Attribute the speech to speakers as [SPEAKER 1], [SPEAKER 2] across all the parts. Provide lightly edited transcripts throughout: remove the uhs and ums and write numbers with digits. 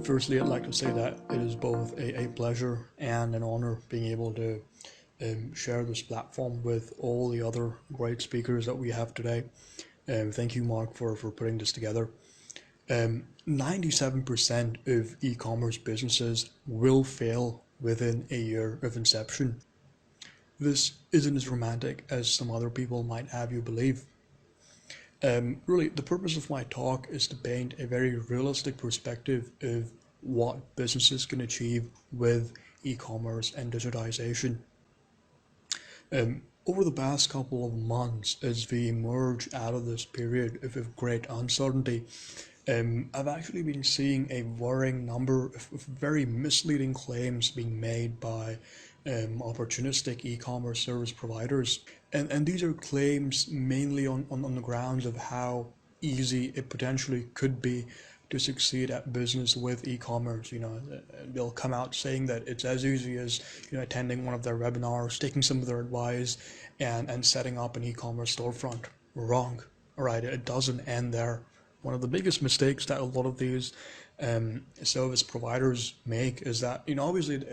[SPEAKER 1] Firstly, I'd like to say that it is both a pleasure and an honor being able to share this platform with all the other great speakers that we have today. Thank you, Mark, for putting this together. 97% of e-commerce businesses will fail within a year of inception. This isn't as romantic as some other people might have you believe. Really, the purpose of my talk is to paint a very realistic perspective of what businesses can achieve with e-commerce and digitization. Over the past couple of months, as we emerge out of this period of great uncertainty, I've actually been seeing a worrying number of very misleading claims being made by opportunistic e-commerce service providers. And these are claims mainly on the grounds of how easy it potentially could be to succeed at business with e-commerce. They'll come out saying that it's as easy as attending one of their webinars, taking some of their advice, and setting up an e-commerce storefront. Wrong. All right, it doesn't end there. One of the biggest mistakes that a lot of these service providers make is that obviously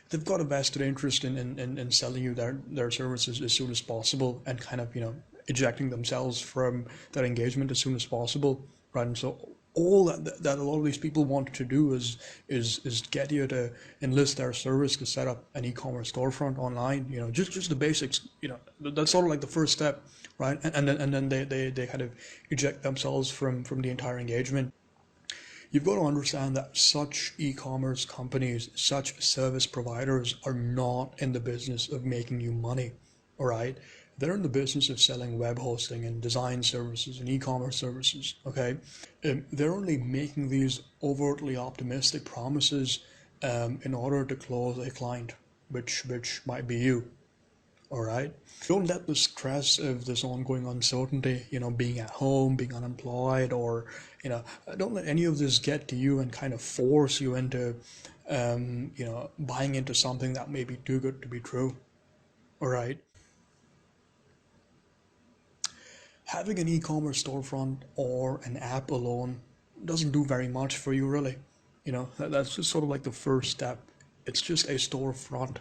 [SPEAKER 1] they've got a vested interest in selling you their services as soon as possible, and kind of ejecting themselves from that engagement as soon as possible, right? And so all that a lot of these people want to do is get you to enlist their service to set up an e-commerce storefront online. Just the basics. That's sort of like the first step, right? And then they kind of eject themselves from the entire engagement. You've got to understand that such e-commerce companies, such service providers are not in the business of making you money, all right? They're in the business of selling web hosting and design services and e-commerce services, okay? They're only making these overtly optimistic promises in order to close a client, which might be you, all right? Don't let the stress of this ongoing uncertainty, being at home, being unemployed, or, don't let any of this get to you and kind of force you into, buying into something that may be too good to be true, all right? Having an e-commerce storefront or an app alone doesn't do very much for you, really. That's just sort of like the first step. It's just a storefront.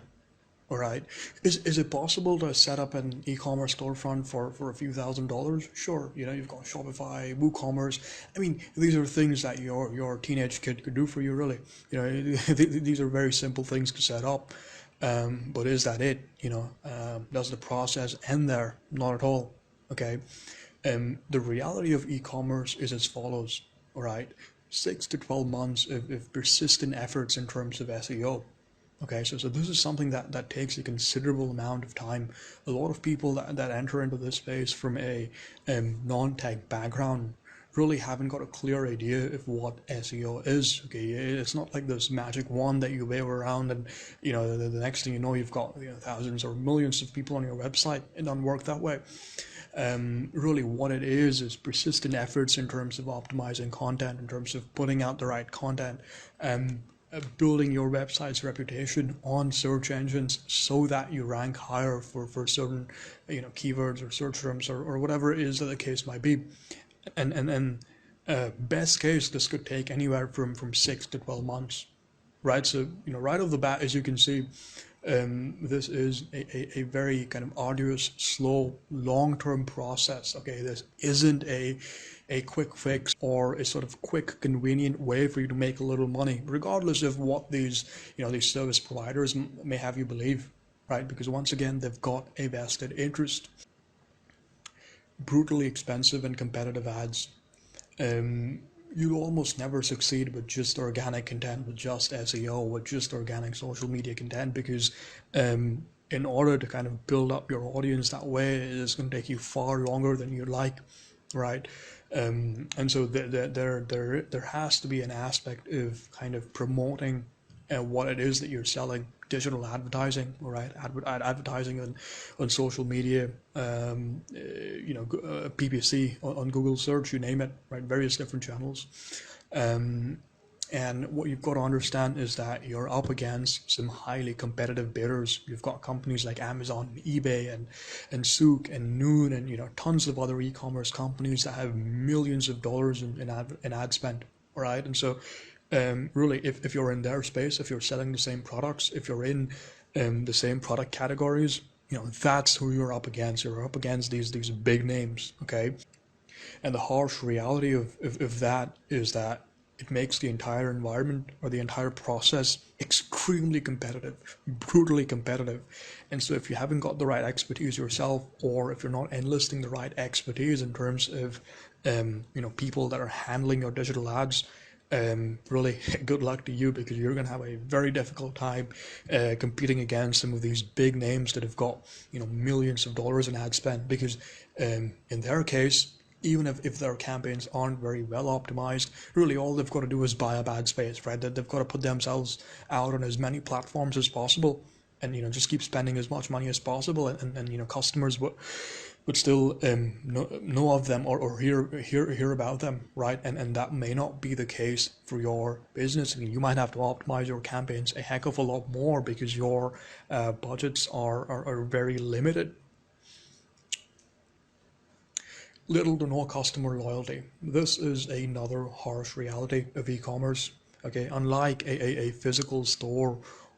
[SPEAKER 1] All right. Is it possible to set up an e-commerce storefront for a few $1,000s? Sure. You've got Shopify, WooCommerce. I mean, these are things that your teenage kid could do for you, really. These are very simple things to set up. But is that it? Does the process end there? Not at all. Okay. The reality of e-commerce is as follows. All right. 6 to 12 months of persistent efforts in terms of SEO. Okay, so this is something that takes a considerable amount of time. A lot of people that enter into this space from a non-tech background really haven't got a clear idea of what SEO is. Okay, it's not like this magic wand that you wave around and the next thing you know you've got thousands or millions of people on your website. It doesn't work that way. Really what it is persistent efforts in terms of optimizing content, in terms of putting out the right content, building your website's reputation on search engines so that you rank higher for certain keywords or search terms or whatever it is that the case might be. And best case, this could take anywhere from 6 to 12 months, right? So right off the bat, as you can see, this is a very kind of arduous, slow, long-term process. Okay, this isn't a quick fix or a sort of quick, convenient way for you to make a little money, regardless of what these service providers may have you believe, right? Because once again, they've got a vested interest. Brutally expensive and competitive ads. You'll almost never succeed with just organic content, with just SEO, with just organic social media content, because in order to kind of build up your audience that way, it's going to take you far longer than you'd like, right? And so there has to be an aspect of kind of promoting what it is that you're selling. Digital advertising, all right, advertising on social media, PPC on Google search, you name it, right? Various different channels. And what you've got to understand is that you're up against some highly competitive bidders. You've got companies like Amazon, and eBay, and Souk, and Noon, and tons of other e-commerce companies that have millions of dollars in ad spend. All right, and so Really, if you're in their space, if you're selling the same products, if you're in the same product categories, that's who you're up against. You're up against these big names, okay? And the harsh reality of that is that it makes the entire environment or the entire process extremely competitive, brutally competitive. And so if you haven't got the right expertise yourself, or if you're not enlisting the right expertise in terms of people that are handling your digital ads, really good luck to you, because you're going to have a very difficult time competing against some of these big names that have got millions of dollars in ad spend, because in their case, even if their campaigns aren't very well optimized, really all they've got to do is buy up ad space, right? That they've got to put themselves out on as many platforms as possible, and just keep spending as much money as possible, and customers would still know of them, or hear about them, right? And that may not be the case for your business. I mean, you might have to optimize your campaigns a heck of a lot more because your budgets are very limited. Little to no customer loyalty. This is another harsh reality of e-commerce. Okay, unlike a physical store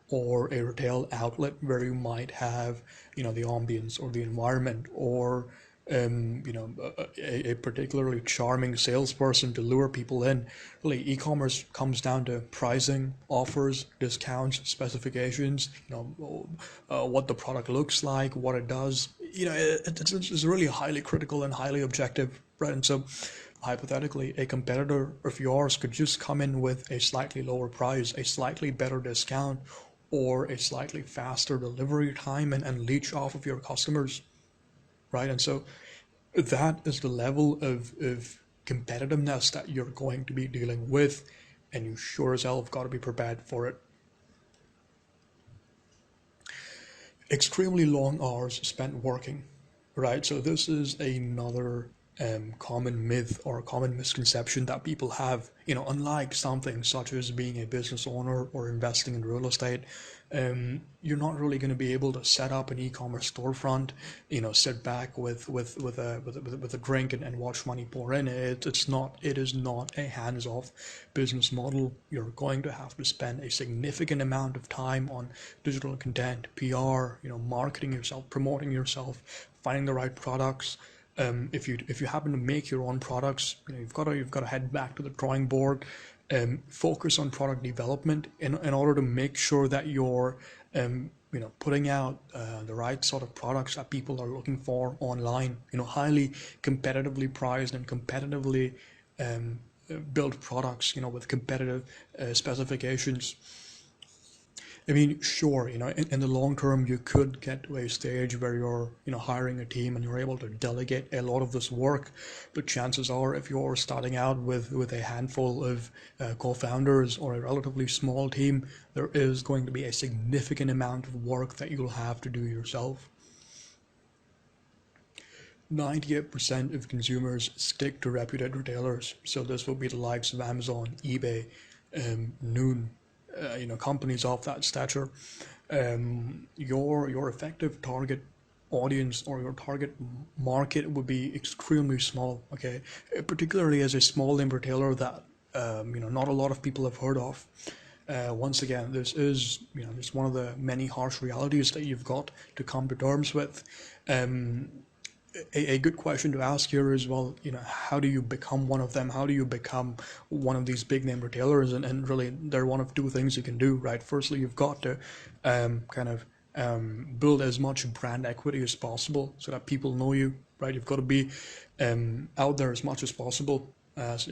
[SPEAKER 1] or a retail outlet where you might have, the ambience or the environment, or a particularly charming salesperson to lure people in. Really, e-commerce comes down to pricing, offers, discounts, specifications, what the product looks like, what it does. It's really highly critical and highly objective, right? And so hypothetically, a competitor of yours could just come in with a slightly lower price, a slightly better discount, or a slightly faster delivery time, and leech off of your customers, right? And so that is the level of competitiveness that you're going to be dealing with, and you sure as hell have got to be prepared for it. Extremely long hours spent working, right? So this is another common myth or common misconception that people have. Unlike something such as being a business owner or investing in real estate, you're not really going to be able to set up an e-commerce storefront, sit back with a drink and watch money pour in. It is not a hands-off business model. You're going to have to spend a significant amount of time on digital content, PR, marketing yourself, promoting yourself, finding the right products. If you happen to make your own products, you've got to head back to the drawing board, focus on product development in order to make sure that you're putting out the right sort of products that people are looking for online. Highly competitively priced and competitively built products. With competitive specifications. I mean, sure, in the long term, you could get to a stage where you're, hiring a team and you're able to delegate a lot of this work. But chances are, if you're starting out with a handful of co-founders or a relatively small team, there is going to be a significant amount of work that you'll have to do yourself. 98% of consumers stick to reputed retailers. So this will be the likes of Amazon, eBay, Noon, companies of that stature. Your effective target audience or your target market would be extremely small. Okay, particularly as a small name retailer that not a lot of people have heard of. Once again, this is just one of the many harsh realities that you've got to come to terms with. A good question to ask here is, well, how do you become one of them? How do you become one of these big name retailers? And really, there are one of two things you can do, right? Firstly, you've got to build as much brand equity as possible so that people know you, right? You've got to be out there as much as possible, so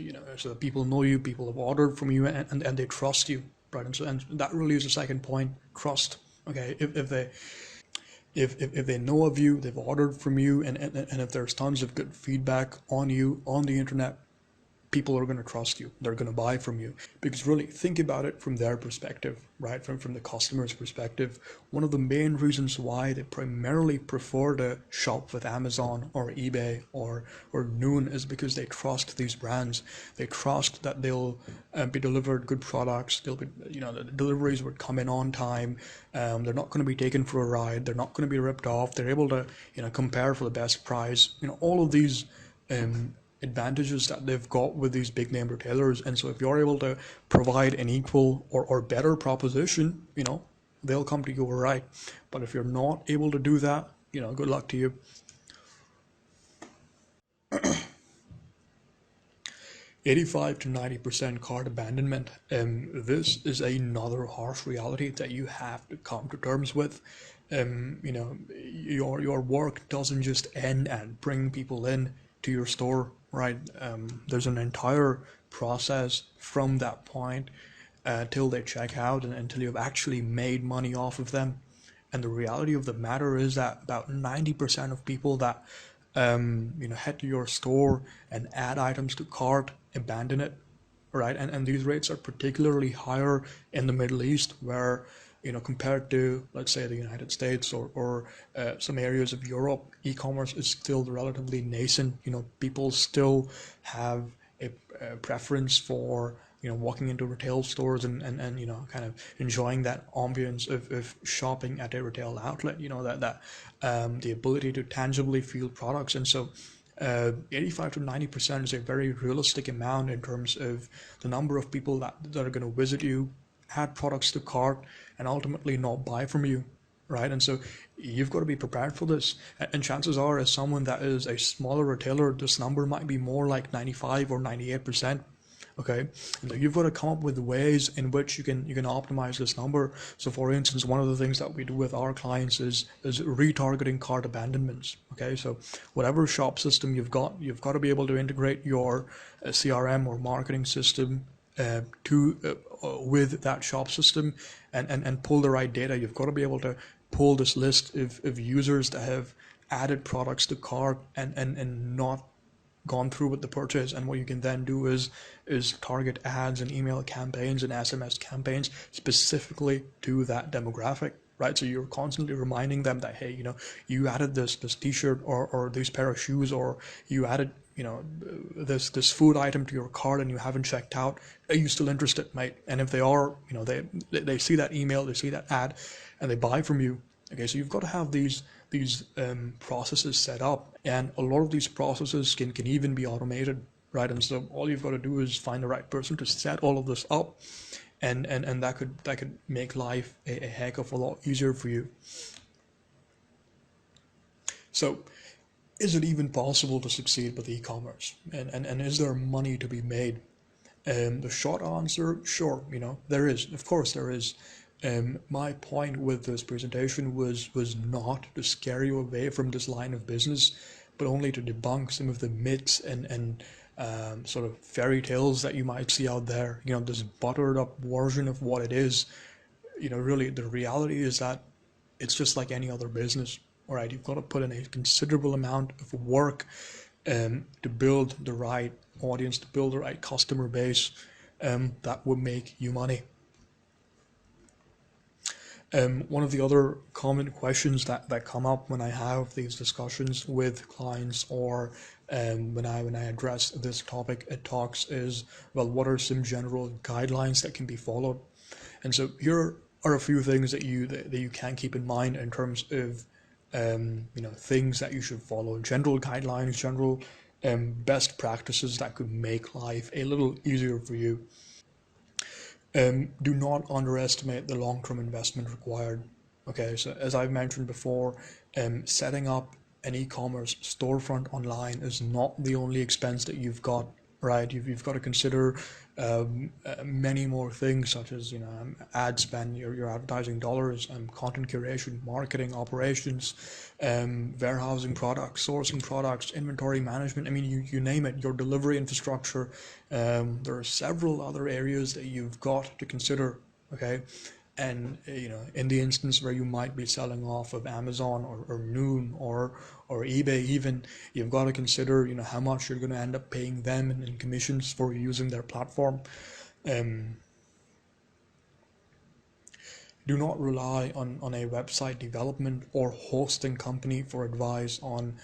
[SPEAKER 1] that people know you, people have ordered from you, and they trust you, right? And that really is the second point: trust. Okay, if they know of you, they've ordered from you, and if there's tons of good feedback on you on the internet, people are going to trust you. They're going to buy from you. Because really, think about it from their perspective, right? From the customer's perspective. One of the main reasons why they primarily prefer to shop with Amazon or eBay or Noon is because they trust these brands. They trust that they'll be delivered good products. They'll be, the deliveries would come in on time. They're not going to be taken for a ride. They're not going to be ripped off. They're able to, compare for the best price. All of these advantages that they've got with these big name retailers. And so if you're able to provide an equal or better proposition, they'll come to you, all right. But if you're not able to do that, good luck to you. 85 to 90% cart abandonment. This is another harsh reality that you have to come to terms with. Your work doesn't just end and bring people in to your store, right? There's an entire process from that point till they check out and until you've actually made money off of them. And the reality of the matter is that about 90% of people that head to your store and add items to cart abandon it, right? And these rates are particularly higher in the Middle East, where compared to, let's say, the United States or some areas of Europe, e-commerce is still relatively nascent. People still have a preference for walking into retail stores and kind of enjoying that ambience of shopping at a retail outlet, that the ability to tangibly feel products. And so 85 to 90% is a very realistic amount in terms of the number of people that are going to visit you, add products to cart, and ultimately not buy from you, right? And so you've got to be prepared for this. And chances are, as someone that is a smaller retailer, this number might be more like 95 or 98%. Okay, and so you've got to come up with ways in which you can optimize this number. So for instance, one of the things that we do with our clients is retargeting cart abandonments. Okay, so whatever shop system you've got to be able to integrate your CRM or marketing system with that shop system and pull the right data. You've got to be able to pull this list of users that have added products to cart and not gone through with the purchase. And what you can then do is target ads and email campaigns and SMS campaigns specifically to that demographic, right? So you're constantly reminding them that, hey, you added this t-shirt or this pair of shoes, or you added this food item to your cart and you haven't checked out. Are you still interested, mate? And if they are, they see that email, they see that ad, and they buy from you. Okay, so you've got to have these processes set up, and a lot of these processes can even be automated, right? And so all you've got to do is find the right person to set all of this up, and that could make life a heck of a lot easier for you. So is it even possible to succeed with e-commerce, and is there money to be made? The short answer, sure, there is. Of course there is. My point with this presentation was not to scare you away from this line of business, but only to debunk some of the myths and sort of fairy tales that you might see out there. This buttered up version of what it is. Really the reality is that it's just like any other business. All right, you've got to put in a considerable amount of work to build the right audience, to build the right customer base that will make you money. One of the other common questions that come up when I have these discussions with clients, or when I address this topic at talks, is, well, what are some general guidelines that can be followed? And so here are a few things that you can keep in mind in terms of things that you should follow, general guidelines, general best practices that could make life a little easier for you. Do not underestimate the long-term investment required. Okay, so as I've mentioned before, setting up an e-commerce storefront online is not the only expense that you've got, right? You've got to consider many more things, such as ad spend, your advertising dollars, content curation, marketing, operations, warehousing products, sourcing products, inventory management. I mean, you name it, your delivery infrastructure. There are several other areas that you've got to consider. Okay, and in the instance where you might be selling off of Amazon or Noon or eBay, even, you've got to consider how much you're going to end up paying them in commissions for using their platform. Do not rely on a website development or hosting company for advice on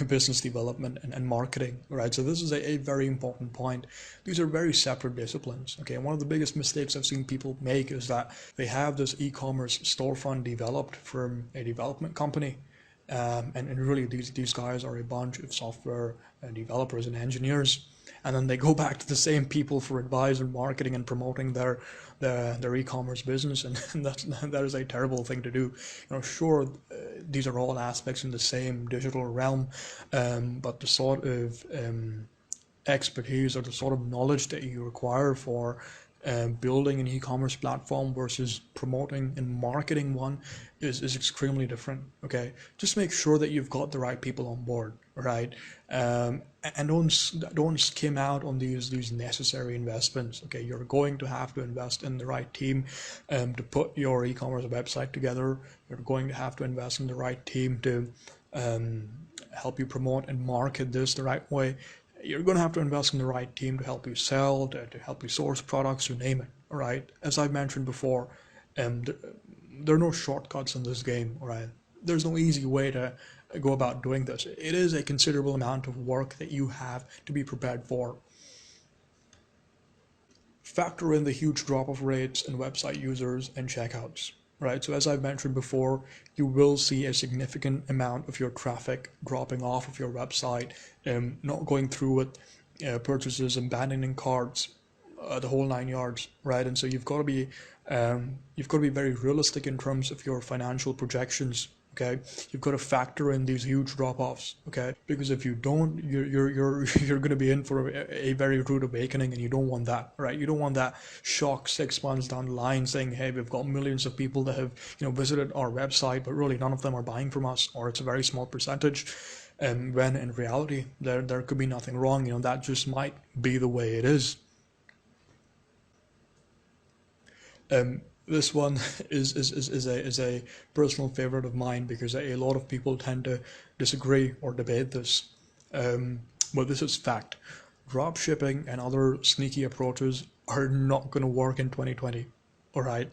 [SPEAKER 1] business development and marketing, right? So this is a very important point. These are very separate disciplines, okay? And one of the biggest mistakes I've seen people make is that they have this e-commerce storefront developed from a development company, And really these guys are a bunch of software developers and engineers, and then they go back to the same people for advice and marketing and promoting their e-commerce business, and that is a terrible thing to do. Sure, these are all aspects in the same digital realm, but the sort of expertise or the sort of knowledge that you require for building an e-commerce platform versus promoting and marketing one is extremely different. Okay, just make sure that you've got the right people on board, right? And don't skim out on these necessary investments. Okay, you're going to have to invest in the right team to put your e-commerce website together. You're going to have to invest in the right team to help you promote and market this the right way. You're going to have to invest in the right team to help you sell, to help you source products, you name it. All right. As I've mentioned before, there are no shortcuts in this game. All right. There's no easy way to go about doing this. It is a considerable amount of work that you have to be prepared for. Factor in the huge drop-off rates in website users and checkouts. Right, so as I've mentioned before, you will see a significant amount of your traffic dropping off of your website, not going through with purchases, abandoning carts, the whole 9 yards, right? And so you've got to be very realistic in terms of your financial projections. Okay, you've got to factor in these huge drop-offs. Okay, because if you don't, you're going to be in for a very rude awakening, and you don't want that, right? You don't want that shock 6 months down the line saying, "Hey, we've got millions of people that have visited our website, but really none of them are buying from us, or it's a very small percentage." And when in reality, there could be nothing wrong. That just might be the way it is. This one is a personal favorite of mine because a lot of people tend to disagree or debate this. But this is fact. Drop shipping and other sneaky approaches are not going to work in 2020. All right.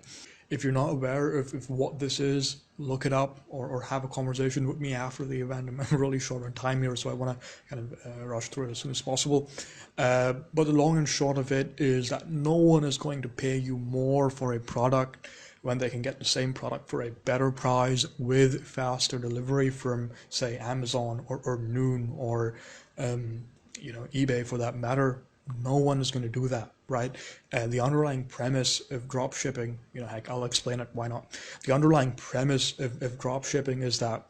[SPEAKER 1] If you're not aware of what this is, look it up or have a conversation with me after the event. I'm really short on time here, so I want to kind of rush through it as soon as possible. But the long and short of it is that no one is going to pay you more for a product when they can get the same product for a better price with faster delivery from, say, Amazon or Noon or eBay for that matter. No one is going to do that, right? The underlying premise of drop shipping, heck, I'll explain it, why not? The underlying premise of drop shipping is that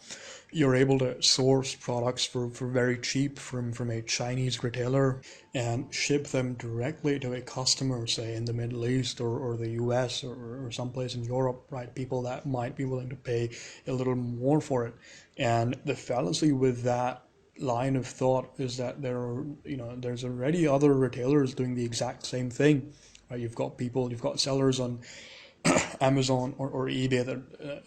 [SPEAKER 1] you're able to source products for very cheap from a Chinese retailer and ship them directly to a customer, say in the Middle East or the US or someplace in Europe, right? People that might be willing to pay a little more for it. And the fallacy with that line of thought is that there's already other retailers doing the exact same thing. Right? You've got sellers on Amazon or eBay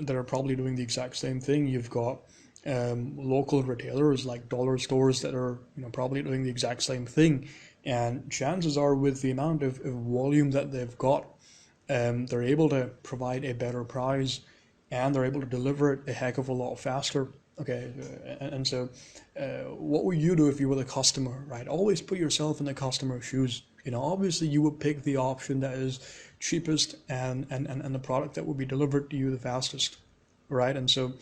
[SPEAKER 1] that are probably doing the exact same thing. You've got local retailers like dollar stores that are probably doing the exact same thing. And chances are, with the amount of volume that they've got, they're able to provide a better price, and they're able to deliver it a heck of a lot faster. Okay, and so what would you do if you were the customer, right? Always put yourself in the customer's shoes. Obviously you would pick the option that is cheapest and the product that would be delivered to you the fastest, right? And so,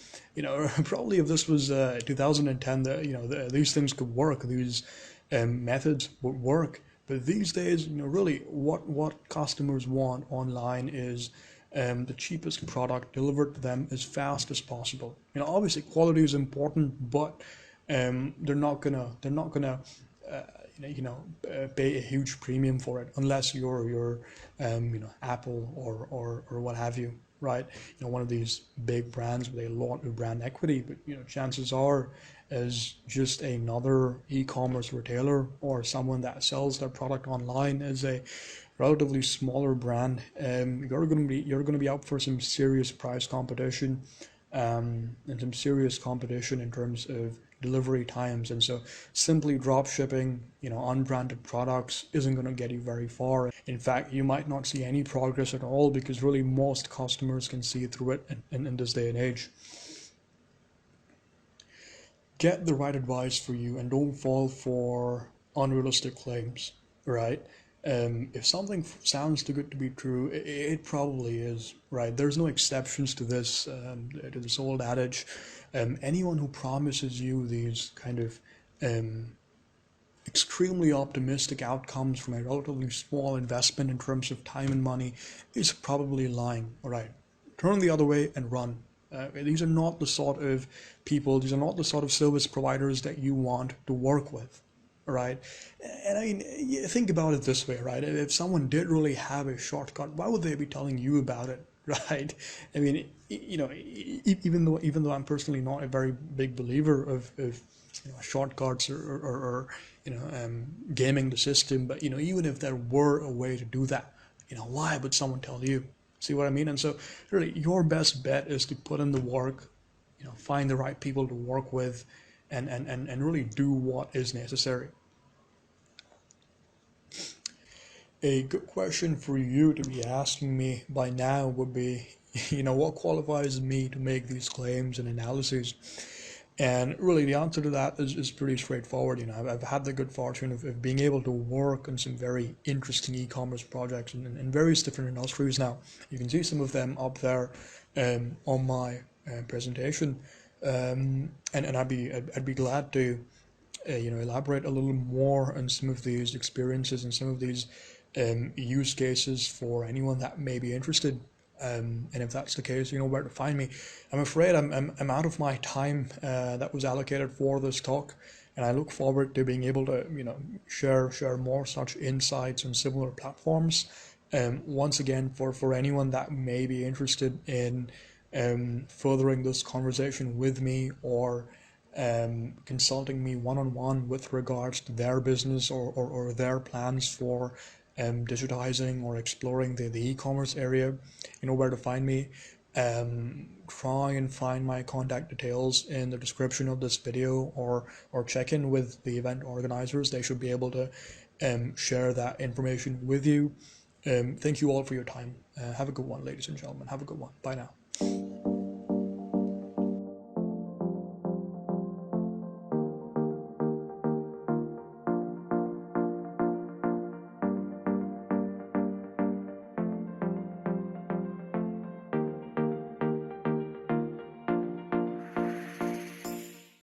[SPEAKER 1] probably if this was 2010, that these things could work, these methods would work. But these days, really what customers want online is the cheapest product delivered to them as fast as possible. Obviously quality is important, but they're not gonna pay a huge premium for it unless you're Apple or what have you, right? One of these big brands with a lot of brand equity. But chances are, as just another e-commerce retailer or someone that sells their product online as a relatively smaller brand, you're going to be up for some serious price competition, and some serious competition in terms of delivery times. And so simply drop shipping unbranded products isn't going to get you very far. In fact, you might not see any progress at all, because really most customers can see through it in this day and age. Get the right advice for you and don't fall for unrealistic claims, right? If something sounds too good to be true, it probably is, right? There's no exceptions to this old adage. Anyone who promises you these kind of extremely optimistic outcomes from a relatively small investment in terms of time and money is probably lying. All right, turn the other way and run. These are not the sort of people, these are not the sort of service providers that you want to work with. All right, and I mean, think about it this way, right? If someone did really have a shortcut, why would they be telling you about it? Right? I mean, even though I'm personally not a very big believer of shortcuts or gaming the system, but even if there were a way to do that, why would someone tell you? See what I mean? And so really your best bet is to put in the work, find the right people to work with, and really do what is necessary. A good question for you to be asking me by now would be, what qualifies me to make these claims and analyses? And really, the answer to that is pretty straightforward. I've had the good fortune of being able to work on some very interesting e-commerce projects in various different industries now. You can see some of them up there on my presentation, and I'd be glad to elaborate a little more on some of these experiences and some of these use cases for anyone that may be interested. And if that's the case, you know where to find me. I'm afraid I'm out of my time that was allocated for this talk, and I look forward to being able to share more such insights on similar platforms. Once again, for anyone that may be interested in furthering this conversation with me or consulting me one-on-one with regards to their business or their plans for digitizing or exploring the e-commerce area, you know where to find me. Try and find my contact details in the description of this video, or check in with the event organizers. They should be able to share that information with you. Thank you all for your time. Have a good one, ladies and gentlemen. Have a good one. Bye now.